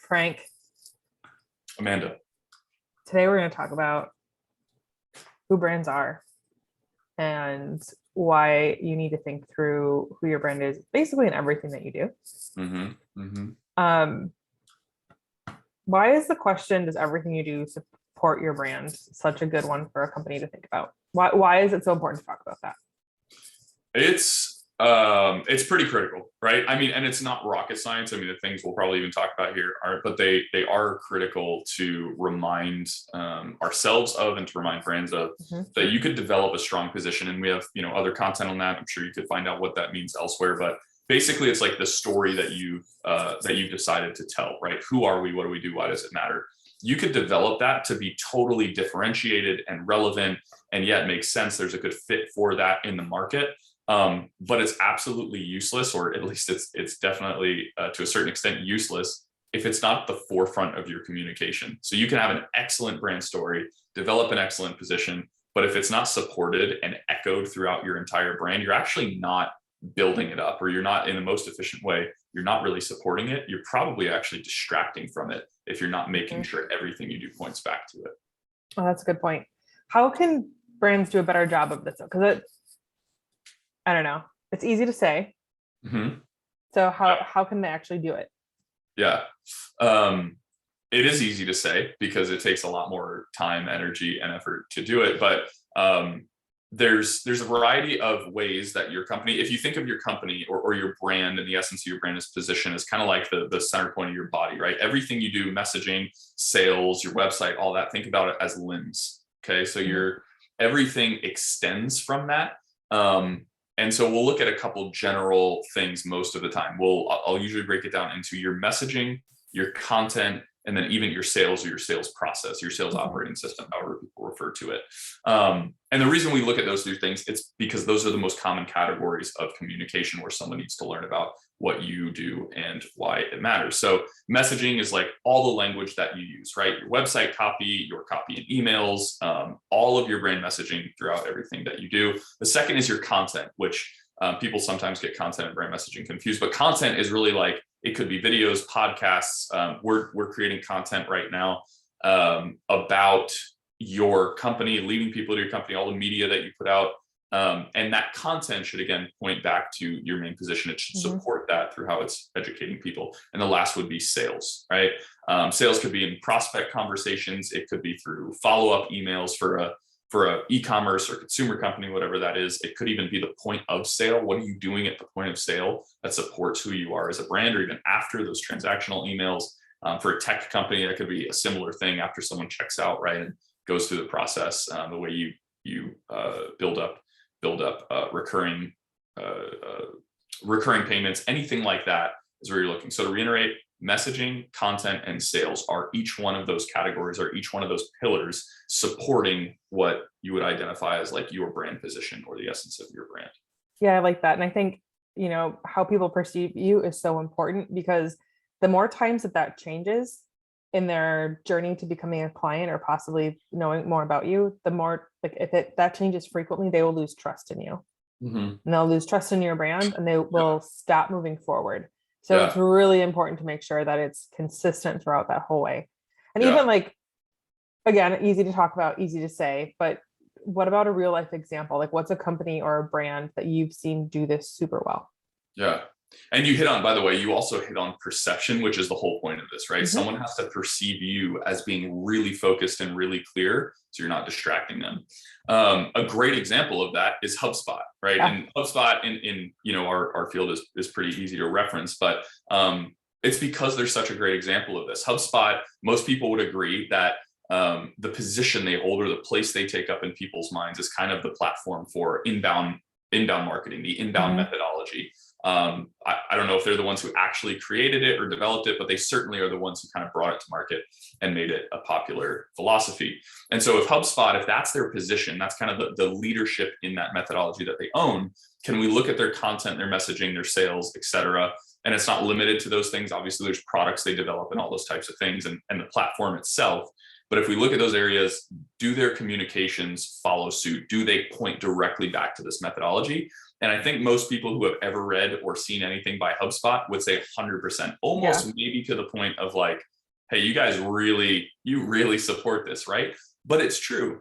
Frank, Amanda. today we're going to talk about who brands are and why you need to think through who your brand is, basically in everything that you do. Why is the question, does everything you do support your brand, such a good one for a company to think about? Why is it so important to talk about that? It's pretty critical, right? I mean, and it's not rocket science. I mean, the things we'll probably even talk about here aren't, but they are critical to remind ourselves of and to remind brands of that you could develop a strong position. And we have, other content on that. I'm sure you could find out what that means elsewhere, but basically it's like the story that you've decided to tell, right? Who are we? What do we do? Why does it matter? You could develop that to be totally differentiated and relevant, and yet makes sense. There's a good fit for that in the market. But it's absolutely useless, or at least it's definitely to a certain extent useless if it's not the forefront of your communication. So you can have an excellent brand story, develop an excellent position, but if it's not supported and echoed throughout your entire brand, you're actually not building it up, or you're not in the most efficient way. You're not really supporting it. You're probably actually distracting from it if you're not making sure everything you do points back to it. Oh, that's a good point. How can brands do a better job of this? Because I don't know. It's easy to say. So how can they actually do it? Yeah. It is easy to say because it takes a lot more time, energy, and effort to do it. But there's a variety of ways that your company, if you think of your company or your brand, and the essence of your brand is position, is kind of like the center point of your body, right? Everything you do, messaging, sales, your website, all that, think about it as limbs. Okay. So everything extends from that. And so we'll look at a couple general things most of the time. I'll usually break it down into your messaging, your content, and then even your sales or your sales process, your sales operating system, however people refer to it. And the reason we look at those three things, it's because those are the most common categories of communication where someone needs to learn about what you do and why it matters. So messaging is like all the language that you use, right? Your website copy, your copy and emails, all of your brand messaging throughout everything that you do. The second is your content, which people sometimes get content and brand messaging confused, but content is really like, it could be videos, podcasts. We're creating content right now about your company, leading people to your company, all the media that you put out. And that content should, again, point back to your main position. It should support that through how it's educating people. And the last would be sales, right? Sales could be in prospect conversations. It could be through follow-up emails for a e-commerce or consumer company, whatever that is. It could even be the point of sale. What are you doing at the point of sale that supports who you are as a brand, or even after those transactional emails? For a tech company, that could be a similar thing after someone checks out, right, and goes through the process. The way you build up recurring payments, anything like that is where you're looking. So to reiterate, messaging, content, and sales are each one of those categories, or each one of those pillars supporting what you would identify as like your brand position or the essence of your brand. Yeah, I like that. And I think, how people perceive you is so important, because the more times that changes in their journey to becoming a client or possibly knowing more about you, the more, like, if that changes frequently, they will lose trust in you. And they'll lose trust in your brand, and they will stop moving forward. So it's really important to make sure that it's consistent throughout that whole way. And even, like, again, easy to talk about, easy to say, but what about a real life example? Like, what's a company or a brand that you've seen do this super well? Yeah. And you by the way, you also hit on perception, which is the whole point of this, right? Someone has to perceive you as being really focused and really clear, so you're not distracting them. A great example of that is HubSpot, right? And HubSpot in our field is pretty easy to reference, but it's because they're such a great example of this. HubSpot, most people would agree that the position they hold or the place they take up in people's minds is kind of the platform for inbound marketing, the inbound methodology. I don't know if they're the ones who actually created it or developed it, but they certainly are the ones who kind of brought it to market and made it a popular philosophy. And so if HubSpot, if that's their position, that's kind of the leadership in that methodology that they own, can we look at their content, their messaging, their sales, et cetera? And it's not limited to those things. Obviously, there's products they develop and all those types of things, and the platform itself. But if we look at those areas, do their communications follow suit? Do they point directly back to this methodology? And I think most people who have ever read or seen anything by HubSpot would say 100%, almost maybe to the point of like hey, you guys you really support this, right? But it's true.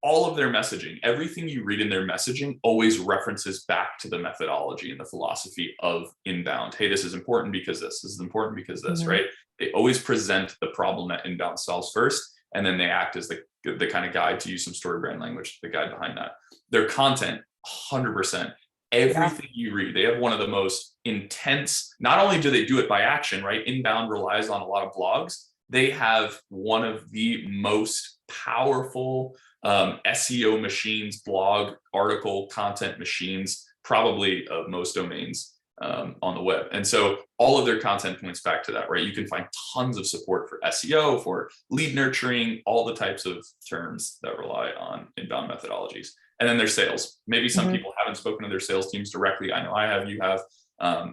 All of their messaging, everything you read in their messaging always references back to the methodology and the philosophy of inbound. Hey, this is important because this is important because this, right? They always present the problem that inbound solves first, and then they act as the kind of guide, to use some story brand language, the guide behind that. Their content, 100%. Everything you read, they have one of the most intense, not only do they do it by action, right? Inbound relies on a lot of blogs. They have one of the most powerful SEO machines, blog, article, content machines, probably of most domains on the web. And so all of their content points back to that, right? You can find tons of support for SEO, for lead nurturing, all the types of terms that rely on inbound methodologies. And then their sales. Maybe some people haven't spoken to their sales teams directly. I know I have, you have.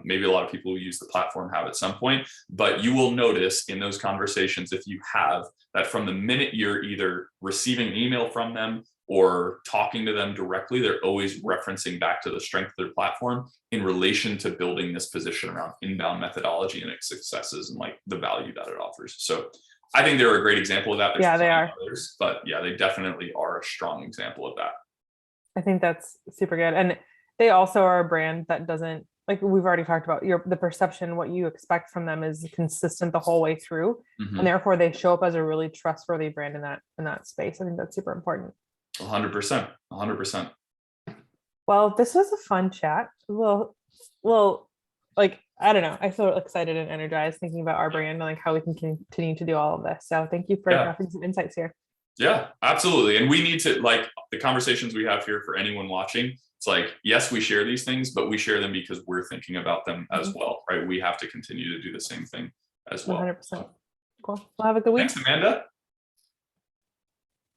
Maybe a lot of people who use the platform have at some point, but you will notice in those conversations, if you have, that from the minute you're either receiving an email from them or talking to them directly, they're always referencing back to the strength of their platform in relation to building this position around inbound methodology and its successes and like the value that it offers. So I think they're a great example of that. There's they are. others, but yeah, they definitely are a strong example of that. I think that's super good. And they also are a brand that doesn't, like we've already talked about, the perception, what you expect from them is consistent the whole way through. And therefore they show up as a really trustworthy brand in that space. I think that's super important. 100%. 100%. Well, this was a fun chat. Well, like, I don't know. I feel excited and energized thinking about our brand and like how we can continue to do all of this. So thank you for offering some insights here. Yeah, absolutely. And we need to, like, the conversations we have here for anyone watching, it's like, yes, we share these things, but we share them because we're thinking about them as well, right? We have to continue to do the same thing as well. 100%. Cool. Well, have a good week. Thanks, Amanda.